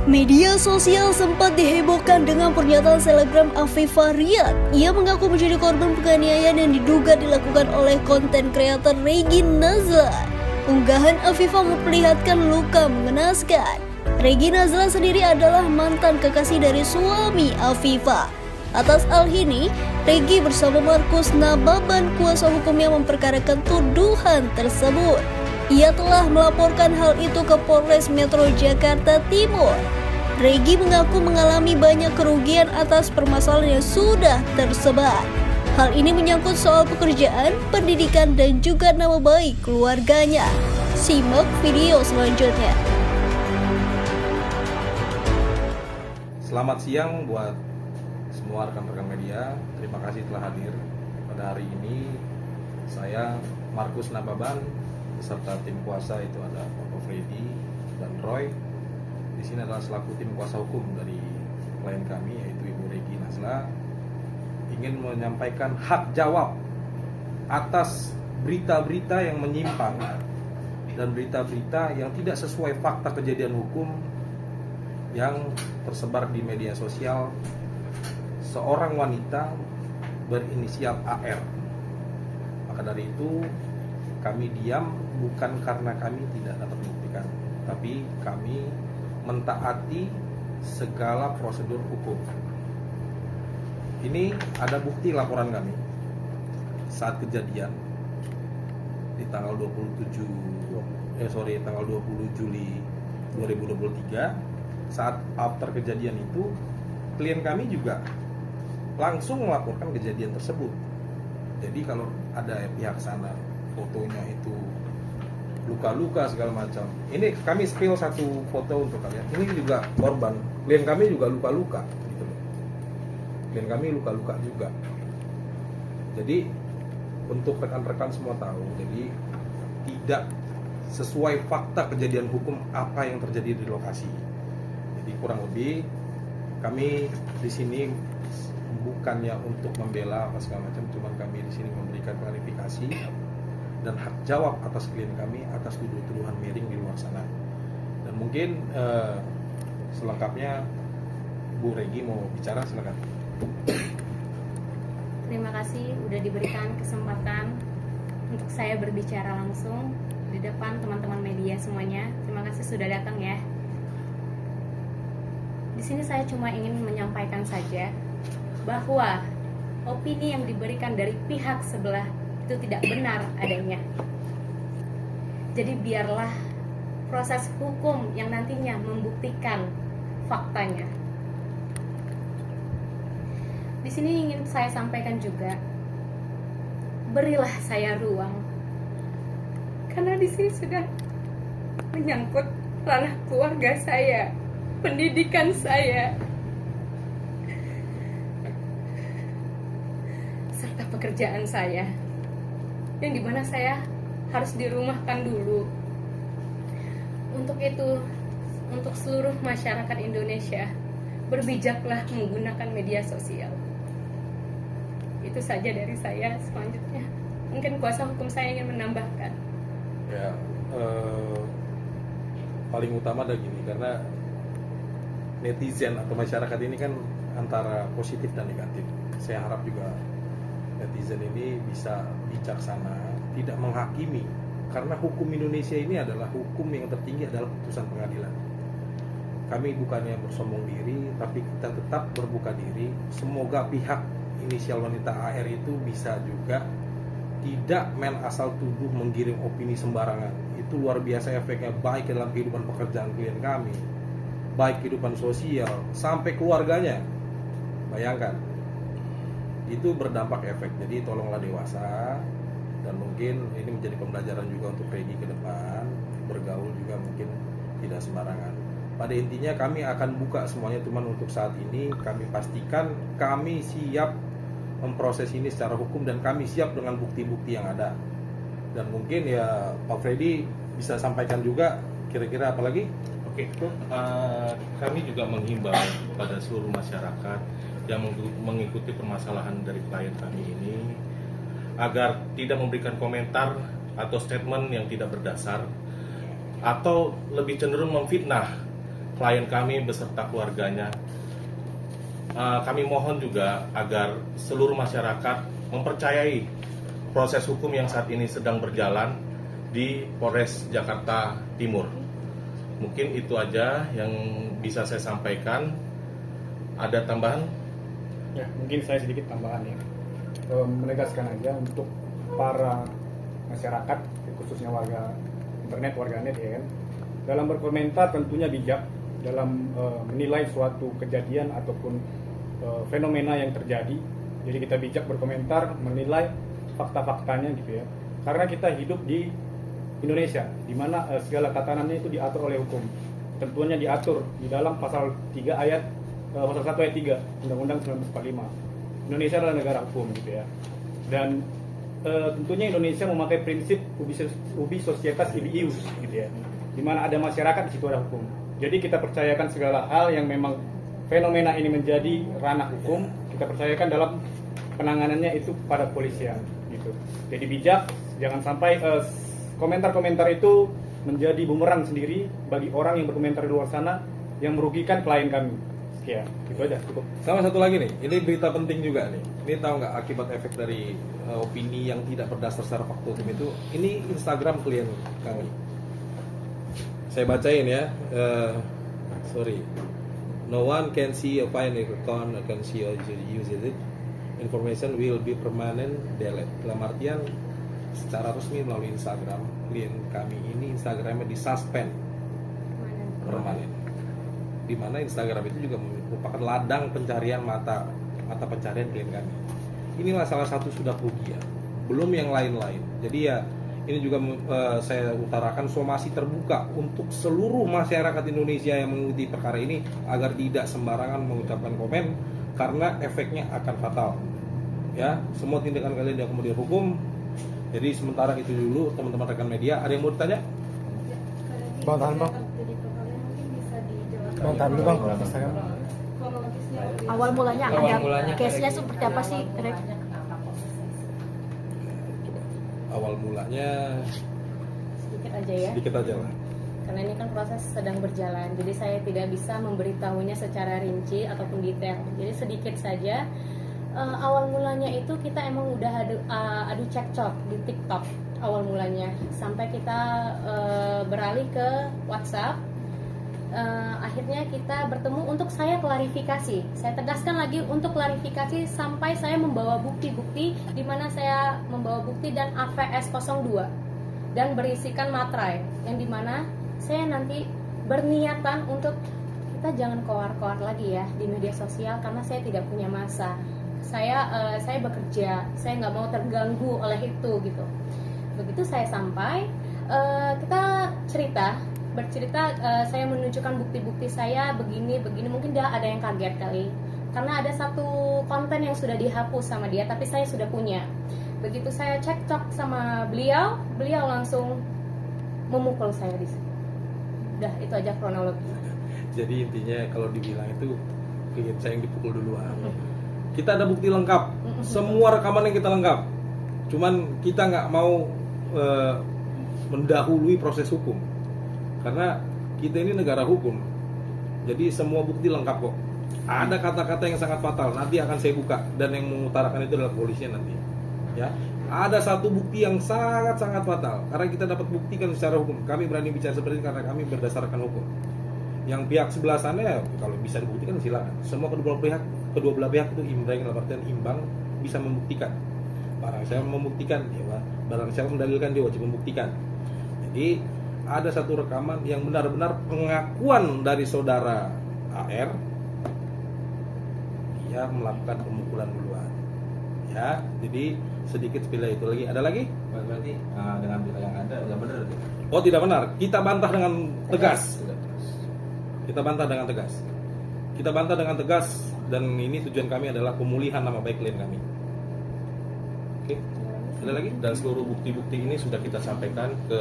Media sosial sempat dihebohkan dengan pernyataan selebgram Afifah Riyad. Ia mengaku menjadi korban penganiayaan yang diduga dilakukan oleh konten kreator Regi Nazla. Unggahan Afifah memperlihatkan luka mengenaskan. Regi Nazla sendiri adalah mantan kekasih dari suami Afifah. Atas hal ini, Regi bersama Markus Nababan, kuasa hukumnya, memperkarakan tuduhan tersebut. Ia telah melaporkan hal itu ke Polres Metro Jakarta Timur. Regi mengaku mengalami banyak kerugian atas permasalahan yang sudah tersebar. Hal ini menyangkut soal pekerjaan, pendidikan, dan juga nama baik keluarganya. Simak video selanjutnya. Selamat siang buat semua rekan-rekan media. Terima kasih telah hadir pada hari ini. Saya Markus Nababan beserta tim kuasa, itu ada Bapak Freddy dan Roy. Di sini adalah selaku tim kuasa hukum dari klien kami, yaitu Ibu Regi Nazla, ingin menyampaikan hak jawab atas berita-berita yang menyimpang dan berita-berita yang tidak sesuai fakta kejadian hukum yang tersebar di media sosial seorang wanita berinisial AR. Maka dari itu kami diam bukan karena kami tidak dapat membuktikan, tapi kami mentaati segala prosedur hukum. Ini ada bukti laporan kami saat kejadian di tanggal 20 Juli 2023. Saat after kejadian itu, klien kami juga langsung melaporkan kejadian tersebut. Jadi kalau ada pihak sana fotonya itu luka-luka segala macam, ini kami spill satu foto untuk kalian. Ini juga korban, klien kami juga luka-luka gitu loh. Klien kami luka-luka juga. Jadi untuk rekan-rekan semua tahu, jadi tidak sesuai fakta kejadian hukum apa yang terjadi di lokasi. Jadi kurang lebih kami di sini bukannya untuk membela apa segala macam, cuma kami di sini memberikan klarifikasi dan hak jawab atas klien kami atas tuduhan miring di luar sana. Dan mungkin selengkapnya Bu Regi mau bicara, silakan. Terima kasih udah diberikan kesempatan untuk saya berbicara langsung di depan teman-teman media semuanya. Terima kasih sudah datang ya. Di sini saya cuma ingin menyampaikan saja bahwa opini yang diberikan dari pihak sebelah itu tidak benar adanya. Jadi biarlah proses hukum yang nantinya membuktikan faktanya. Di sini ingin saya sampaikan juga, berilah saya ruang, karena di sini sudah menyangkut ranah keluarga saya, pendidikan saya, serta pekerjaan saya, yang dimana saya harus dirumahkan dulu. Untuk itu, untuk seluruh masyarakat Indonesia, berbijaklah menggunakan media sosial. Itu saja dari saya. Selanjutnya mungkin kuasa hukum saya ingin menambahkan. Ya, paling utama adalah gini, karena netizen atau masyarakat ini kan antara positif dan negatif. Saya harap juga netizen ini bisa bijaksana, tidak menghakimi, karena hukum Indonesia ini adalah hukum yang tertinggi adalah putusan pengadilan. Kami bukannya bersombong diri, tapi kita tetap berbuka diri. Semoga pihak inisial wanita AR itu bisa juga tidak main asal tuduh, menggiring opini sembarangan. Itu luar biasa efeknya, baik dalam kehidupan pekerjaan klien kami, baik kehidupan sosial, sampai keluarganya. Bayangkan, itu berdampak efek. Jadi tolonglah dewasa, dan mungkin ini menjadi pembelajaran juga untuk Regi ke depan, bergaul juga mungkin tidak sembarangan. Pada intinya kami akan buka semuanya, cuman untuk saat ini kami pastikan kami siap memproses ini secara hukum dan kami siap dengan bukti-bukti yang ada. Dan mungkin ya Pak Freddy bisa sampaikan juga kira-kira apa lagi? Oke, kami juga menghimbau pada seluruh masyarakat yang mengikuti permasalahan dari klien kami ini agar tidak memberikan komentar atau statement yang tidak berdasar atau lebih cenderung memfitnah klien kami beserta keluarganya. Kami mohon juga agar seluruh masyarakat mempercayai proses hukum yang saat ini sedang berjalan di Polres Jakarta Timur. Mungkin itu aja yang bisa saya sampaikan. Ada tambahan? Ya, mungkin saya sedikit tambahan ya. Menegaskan aja untuk para masyarakat, khususnya warga internet, warganet ya kan, dalam berkomentar tentunya bijak dalam menilai suatu kejadian ataupun fenomena yang terjadi. Jadi kita bijak berkomentar, menilai fakta-faktanya gitu ya. Karena kita hidup di Indonesia, di mana segala tatanannya itu diatur oleh hukum. Tentunya diatur di dalam pasal 3 ayat pasal 1 ayat 3 Undang-Undang 1945. Indonesia adalah negara hukum gitu ya. Dan tentunya Indonesia memakai prinsip ubi societas ibi ius gitu ya. Di mana ada masyarakat, di situ ada hukum. Jadi kita percayakan segala hal yang memang fenomena ini menjadi ranah hukum, kita percayakan dalam penanganannya itu pada kepolisian gitu. Jadi bijak, jangan sampai komentar-komentar itu menjadi bumerang sendiri bagi orang yang berkomentar di luar sana yang merugikan klien kami. Ya, itu aja cukup. Sama satu lagi nih, ini berita penting juga nih. Ini tahu nggak akibat efek dari opini yang tidak berdasar secara fakta hukum itu? Ini Instagram klien kami. Saya bacain ya. Sorry. No one can see a file account, can see or use it. Information will be permanent delete. Dalam artian secara resmi melalui Instagram klien kami ini Instagramnya disuspend permanen. Di mana Instagram itu juga merupakan ladang pencarian mata pencarian klien kami. Inilah salah satu sudah kerugian, belum yang lain-lain. Jadi ya ini juga saya utarakan somasi terbuka untuk seluruh masyarakat Indonesia yang mengikuti perkara ini agar tidak sembarangan mengucapkan komen karena efeknya akan fatal. Ya, semua tindakan kalian yang kemudian hukum. Jadi sementara itu dulu teman-teman rekan media, ada yang mau ditanya? Bang, tahan bang. Bang, tahan dulu bang. Awal mulanya case-nya seperti apa sih, Rek? Awal mulanya Sedikit aja ya. sedikit aja lah. Karena ini kan proses sedang berjalan, jadi saya tidak bisa memberitahunya secara rinci ataupun detail. Jadi sedikit saja. Awal mulanya itu kita emang udah adu cekcok di TikTok awal mulanya, sampai kita beralih ke WhatsApp. Akhirnya kita bertemu untuk saya klarifikasi. Saya tegaskan lagi untuk klarifikasi sampai saya membawa bukti-bukti, di mana saya membawa bukti dan AVS 02 dan berisikan materai yang dimana saya nanti berniatan untuk kita jangan koar-koar lagi ya di media sosial karena saya tidak punya masa. Saya bekerja, saya nggak mau terganggu oleh itu gitu. Begitu saya sampai, kita bercerita, saya menunjukkan bukti-bukti saya begini, mungkin dia ada yang kaget kali. Karena ada satu konten yang sudah dihapus sama dia, tapi saya sudah punya. Begitu saya cekcok sama beliau langsung memukul saya di sini. Udah, itu aja kronologi. Jadi intinya kalau dibilang itu klien saya yang dipukul duluan. Kita ada bukti lengkap, semua rekaman yang kita lengkap. Cuman kita nggak mau mendahului proses hukum. Karena kita ini negara hukum, jadi semua bukti lengkap kok. Ada kata-kata yang sangat fatal, nanti akan saya buka, dan yang mengutarakan itu adalah kepolisian nanti. Ya, ada satu bukti yang sangat-sangat fatal, karena kita dapat buktikan secara hukum. Kami berani bicara seperti ini karena kami berdasarkan hukum. Yang pihak sebelah sana ya, kalau bisa dibuktikan silakan. Semua kedua belah pihak itu imbang, dalam artian imbang, bisa membuktikan. Barang siapa membuktikan, barang siapa mendalilkan, dia wajib membuktikan. Jadi ada satu rekaman yang benar-benar pengakuan dari saudara AR, dia melakukan pemukulan duluan. Ya, jadi sedikit spill itu lagi. Ada lagi? Berarti dengan berita yang ada udah benar. Oh, tidak benar. Kita bantah dengan tegas. Kita bantah dengan tegas. Dan ini tujuan kami adalah pemulihan nama baik klien kami. Oke. Ada lagi? Dan seluruh bukti-bukti ini sudah kita sampaikan ke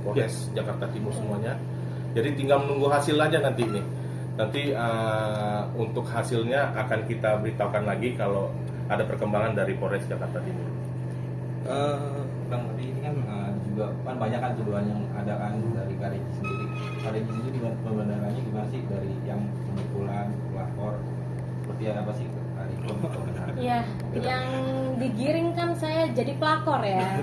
Polres Jakarta Timur semuanya. Jadi tinggal menunggu hasil aja nanti ini. Nanti untuk hasilnya akan kita beritahukan lagi kalau ada perkembangan dari Polres Jakarta Timur. Bang, tapi ini kan juga kan banyak kan tuduhan yang ada kan dari Kariji sendiri. Kariji sendiri pembenarannya gimana sih dari ya apa sih hari itu Ya, yang digiring kan saya jadi pelakor ya.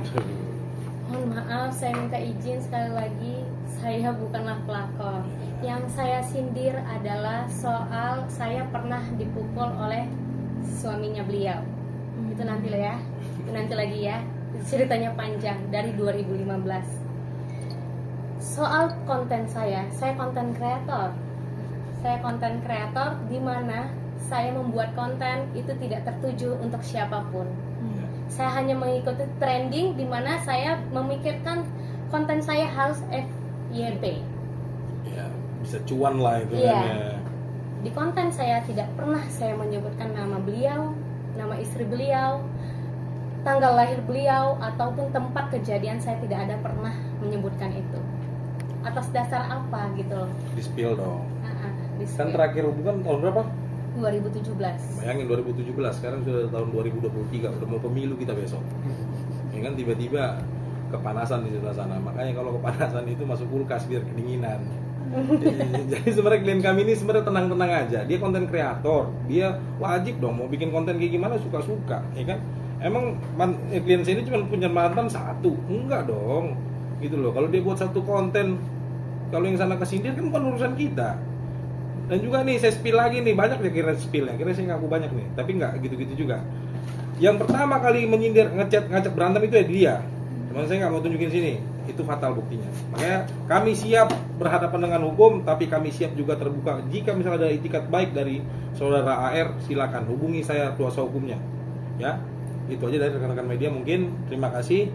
Mohon maaf, saya minta izin sekali lagi, saya bukanlah pelakor. Yang saya sindir adalah soal saya pernah dipukul oleh suaminya beliau. Itu nanti lah ya, itu nanti lagi ya. Ceritanya panjang dari 2015. Soal konten saya konten kreator. Saya konten kreator di mana saya membuat konten itu tidak tertuju untuk siapapun. Saya hanya mengikuti trending di mana saya memikirkan konten saya harus FYP. Ya, bisa cuan lah itu Iya. kan ya. Di konten saya tidak pernah saya menyebutkan nama beliau, nama istri beliau, tanggal lahir beliau, ataupun tempat kejadian saya tidak ada pernah menyebutkan itu. Atas dasar apa gitu loh. Di spill dong. Di Kan terakhir hubungan tahun berapa? 2017. Bayangin 2017, sekarang sudah tahun 2023, udah mau pemilu kita besok. Ya kan tiba-tiba kepanasan di sebelah sana. Makanya kalau kepanasan itu masuk kulkas biar kedinginan. Jadi sebenarnya klien kami ini sebenarnya tenang-tenang aja. Dia konten kreator, dia wajib dong mau bikin konten kayak gimana suka-suka, ya kan? Emang klien saya ini cuma punya mantan satu? Enggak dong. Gitu loh. Kalau dia buat satu konten, kalau yang sana kesindir kan bukan urusan kita. Dan juga nih saya spill lagi nih, banyak ya kira spillnya, kira saya ngaku banyak nih, tapi nggak gitu-gitu juga. Yang pertama kali menyindir ngechat berantem itu ya dia. Cuman saya nggak mau tunjukin sini, itu fatal buktinya. Makanya kami siap berhadapan dengan hukum, tapi kami siap juga terbuka. Jika misalnya ada itikat baik dari saudara AR, silakan hubungi saya kuasa hukumnya. Ya, itu aja dari rekan-rekan media mungkin. Terima kasih.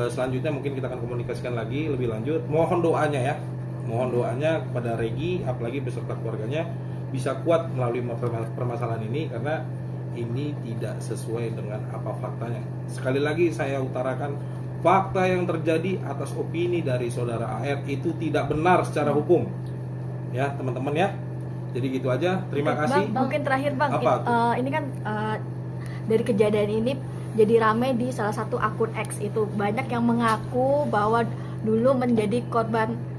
Selanjutnya mungkin kita akan komunikasikan lagi lebih lanjut. Mohon doanya ya. Mohon doanya kepada Regi, apalagi beserta keluarganya bisa kuat melalui permasalahan ini karena ini tidak sesuai dengan apa faktanya. Sekali lagi saya utarakan, fakta yang terjadi atas opini dari saudara AR itu tidak benar secara hukum. Ya teman-teman ya. Jadi gitu aja. Terima kasih. Bang, mungkin terakhir Bang, Apa ini kan dari kejadian ini jadi ramai di salah satu akun X itu. Banyak yang mengaku bahwa dulu menjadi korban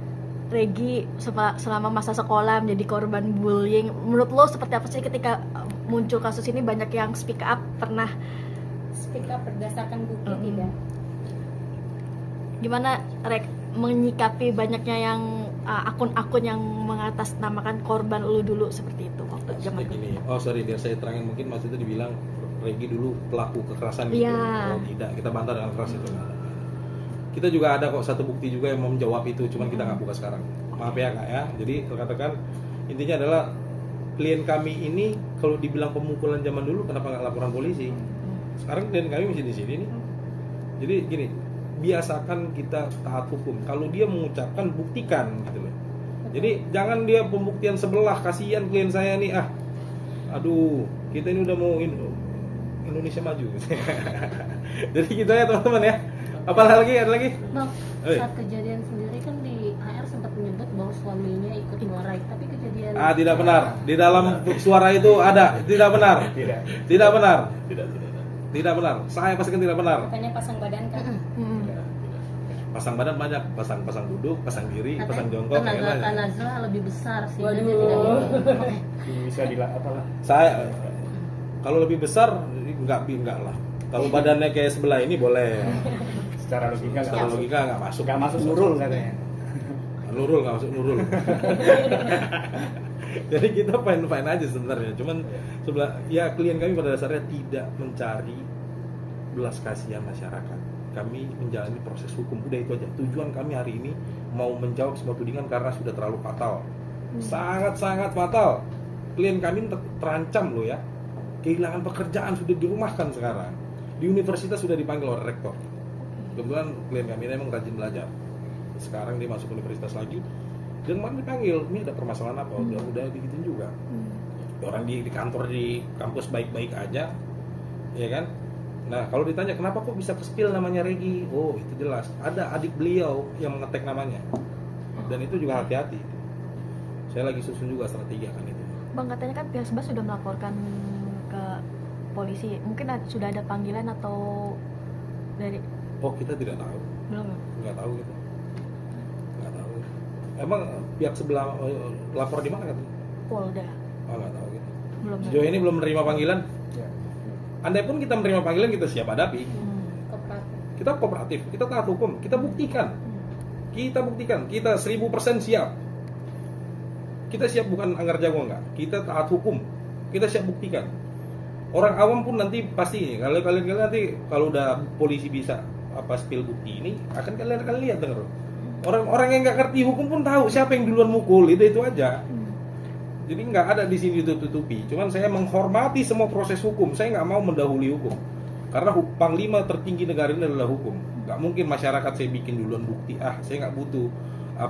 Regi selama masa sekolah, menjadi korban bullying. Menurut lo seperti apa sih ketika muncul kasus ini? Banyak yang speak up, pernah Speak up berdasarkan bukti tidak? gimana Rek menyikapi banyaknya yang akun-akun yang mengatasnamakan korban lu dulu seperti itu waktu zaman Gini. Oh sorry, biar saya terangin, mungkin maksudnya dibilang Regi dulu pelaku kekerasan gitu. Iya. Oh tidak, kita bantah dengan keras itu. Kita juga ada kok satu bukti juga yang menjawab itu, cuman kita nggak buka sekarang. Maaf ya kak ya. Jadi rekan-rekan, intinya adalah klien kami ini kalau dibilang pemukulan zaman dulu kenapa nggak laporan polisi? Sekarang klien kami masih di sini nih. Jadi gini, biasakan kita taat hukum. Kalau dia mengucapkan, buktikan gitu loh. Jadi jangan dia pembuktian sebelah, kasihan klien saya nih aduh, kita ini udah mau Indonesia maju. Jadi gitu ya teman-teman ya. Apa lagi? Ada lagi? Bang, saat kejadian sendiri kan di AR sempat menyebut bahwa suaminya ikut melerai, tapi kejadian Tidak benar. Di dalam suara itu ada, tidak benar. Tidak benar. Tidak benar. Saya pastikan tidak benar. Makanya pasang badan kan? Pasang badan banyak, pasang duduk, pasang diri, pasang jongkok. tenaga Nazla lebih besar sih. Waduh. Bisa apalah. Saya kalau lebih besar enggak lah. Kalau badannya kayak sebelah ini boleh. Secara logika Nggak masuk. nggak masuk Nurul katanya. Nurul nggak masuk Nurul. Jadi kita fine aja sebenarnya. Cuman sebelah ya klien kami pada dasarnya tidak mencari belas kasihan masyarakat. Kami menjalani proses hukum, udah itu aja. Tujuan kami hari ini mau menjawab semua tudingan karena sudah terlalu fatal. Sangat fatal. Klien kami terancam loh ya. Kehilangan pekerjaan, sudah dirumahkan sekarang. Di universitas sudah dipanggil oleh rektor. Kebetulan klien kami ini memang rajin belajar. Sekarang dia masuk universitas lagi. Dan kemarin dipanggil, ini ada permasalahan apa? Udah digituin juga. Orang di kantor di kampus baik-baik aja, ya kan? Nah kalau ditanya kenapa kok bisa ke-spill namanya Regi? Oh itu jelas, ada adik beliau yang mengetek namanya. Dan itu juga hati-hati. Saya lagi susun juga strategi akan itu. Bang, katanya kan pihak sebelah sudah melaporkan ke polisi. Mungkin sudah ada panggilan atau dari Oh kita tidak tahu. belum? Nggak tahu gitu. Nggak tahu. Emang pihak sebelah lapor di mana katanya? Polda. Oh nggak tahu gitu. Belum. Sejauh ini belum menerima panggilan. Ya. Andai pun kita menerima panggilan, kita siap hadapi. Kooperatif. Kita kooperatif, kita taat hukum, kita buktikan. Kita 1000% siap. Kita siap, bukan anggar jago enggak. Kita taat hukum, kita siap buktikan. Orang awam pun nanti pasti, kalau kalian nanti kalau udah polisi bisa apa spill bukti ini, akan kalian lihat denger. Orang-orang yang nggak ngerti hukum pun tahu siapa yang duluan mukul, itu aja. Jadi nggak ada di sini ditutupi. Cuman saya menghormati semua proses hukum. Saya nggak mau mendahului hukum. Karena panglima tertinggi negara ini adalah hukum. Nggak mungkin masyarakat saya bikin duluan bukti. Saya nggak butuh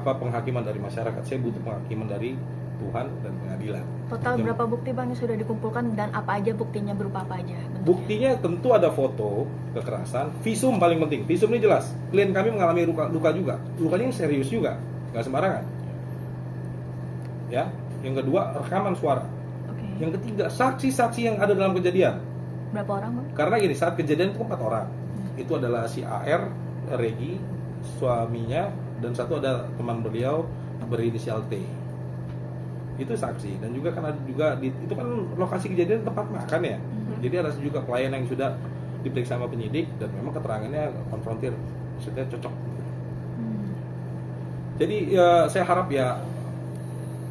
penghakiman dari masyarakat. Saya butuh penghakiman dari Tuhan dan pengadilan. Total berapa bukti Bang yang sudah dikumpulkan dan apa aja buktinya, berupa apa aja? bentuknya? Buktinya tentu ada foto kekerasan, visum paling penting. Visum ini jelas. Klien kami mengalami luka juga. Lukanya yang serius juga, nggak sembarangan. Ya. Yang kedua, rekaman suara. Oke. Yang ketiga, saksi-saksi yang ada dalam kejadian. Berapa orang Bang? Karena gini, saat kejadian itu 4 orang. Itu adalah si AR, Regi, suaminya, dan satu ada teman beliau berinisial T. Itu saksi. Dan juga kan ada juga itu kan lokasi kejadian tempat makan ya. Jadi ada juga klien yang sudah diperiksa sama penyidik dan memang keterangannya konfrontir, maksudnya cocok. Jadi ya, saya harap ya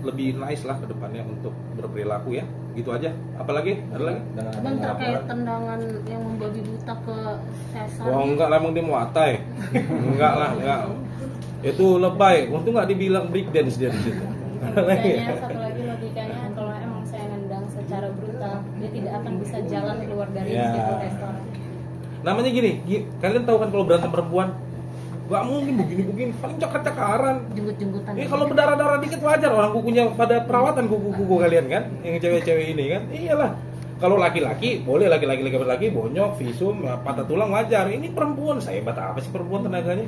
lebih nice lah ke depannya untuk berperilaku ya. Gitu aja. Apalagi? Ada lagi? Dengan Bang, adanya terkait laporan, tendangan yang membabi buta ke Cesar. Wah enggak lah, emang dia mau atai. Enggak lah, enggak. Itu lebay. Untung nggak dibilang break dance dia di situ. Kayaknya satu lagi logikanya, kalau emang saya nendang secara brutal, dia tidak akan bisa jalan keluar dari Ya. situ restoran. Namanya gini, kalian tahu kan kalau berantem perempuan nggak mungkin begini-begini, paling cakar-cakaran. Jenggut-jenggutan. Ini kalau berdarah-darah dikit wajar, orang kukunya pada perawatan kuku kalian kan, yang cewek-cewek ini kan, iyalah. Kalau laki-laki boleh, laki-laki bonyok, visum, patah tulang wajar. Ini perempuan, saya hebat apa sih perempuan tenaganya?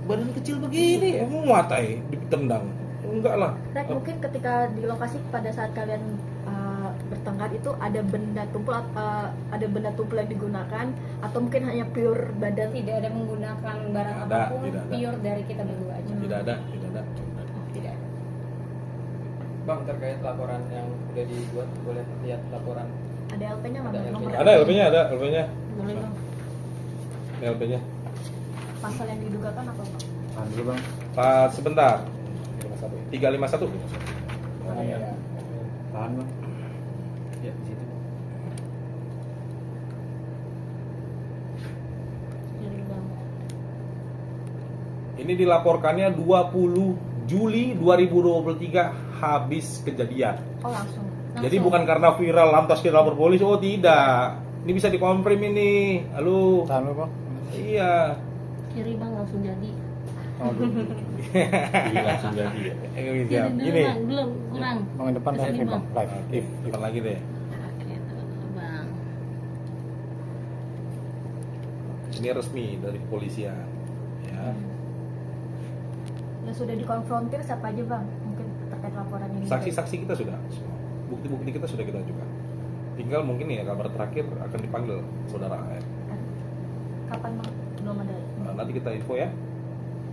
Badan kecil begini, emang muatai ditendang? Enggak lah. Rek, mungkin ketika di lokasi pada saat kalian bertengkar itu ada benda tumpul yang digunakan atau mungkin hanya pure badan? Tidak ada menggunakan barang Tidak ada, apapun, tidak ada. pure dari kita berdua aja. Tidak ada. Tidak ada. Bang, terkait laporan yang udah dibuat, boleh lihat laporan. Ada LP-nya nggak? Ada Bang? LP-nya. Ada LP-nya. Boleh Bang. Ini LP-nya. Pasal yang didugakan apa Bang? Tahan dulu Bang. Pak sebentar. 351. 351. Oh, iya. Tahan Bang. ya di situ. Jadi Bang. Ini dilaporkannya 20 Juli 2023 habis kejadian. Oh langsung. Jadi bukan karena viral lantas kita lapor polisi, oh tidak. Ini bisa dikonfirm ini. Halo. Tahan dulu Bang. Iya. Kiri Bang langsung jadi. Oh, dulu. Jadi langsung jadi ya. Jadi dulu Gini. Bang, belum kurang. Bang yang depan Kesini, live nih Bang. Live. Depan lagi deh. Oke, tuh, Bang. Ini resmi dari kepolisian. Ya. Yang sudah dikonfrontir siapa aja Bang? Mungkin terkait laporan ini. Saksi-saksi kita sudah. Bukti-bukti kita sudah kita juga. Tinggal mungkin ya kabar terakhir akan dipanggil saudara AR. Kapan Bang? Belum ada. Nanti kita info ya.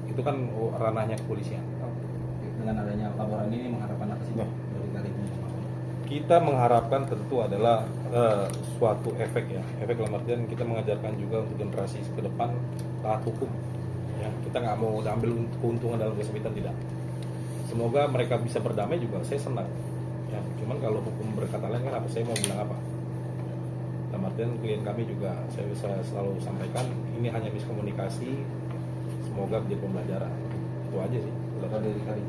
Itu kan ranahnya kepolisian. Dengan adanya laporan ini mengharapkan apa sih Bang dari kali ini? Kita mengharapkan tentu adalah suatu efek ya. Efek dalam artian kita mengajarkan juga untuk generasi ke depan taat hukum. Ya, kita nggak mau ambil keuntungan dalam kesempitan, tidak. Semoga mereka bisa berdamai juga. Saya senang. Ya, cuman kalau hukum berkata lain kan apa? Saya mau bilang apa? Dalam artian klien kami juga saya bisa selalu sampaikan ini hanya miskomunikasi. Semoga menjadi pembelajaran. Itu aja sih. Kalau dari kali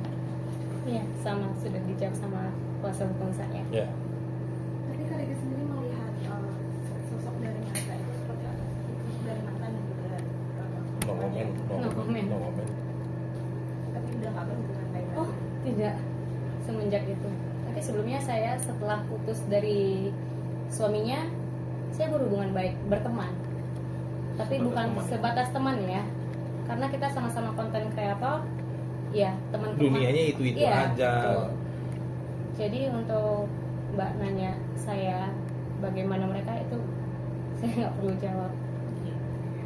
Iya, sama sudah dijawab sama kuasa hukum saya. Ya. Tapi Kak Regi sendiri melihat sosok dari Nata itu seperti apa? Dari mantan dan juga No comment. No comment. No comment. tapi udah nggak berhubungan baik Oh, tidak. Semenjak itu. Tapi sebelumnya saya setelah putus dari suaminya, saya berhubungan baik, berteman. Tapi Sebatas bukan teman. sebatas teman ya. Karena kita sama-sama konten kreator, ya teman-teman. Dunianya itu-itu Iya, aja. betul. Jadi untuk Mbak nanya saya bagaimana mereka itu, saya nggak perlu jawab.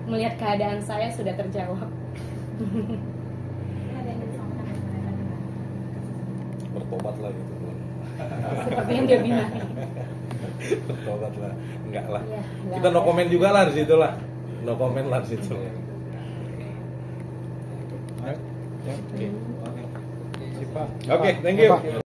Melihat keadaan saya sudah terjawab. ada yang disampaikan dari mereka gimana? Bertobat lah gitu. seperti yang dia bilang. Tobat lah, enggak lah. Ya, enggak Kita no ada. comment juga lah di situ lah. No comment lah di situ. Oke. Oke, thank you.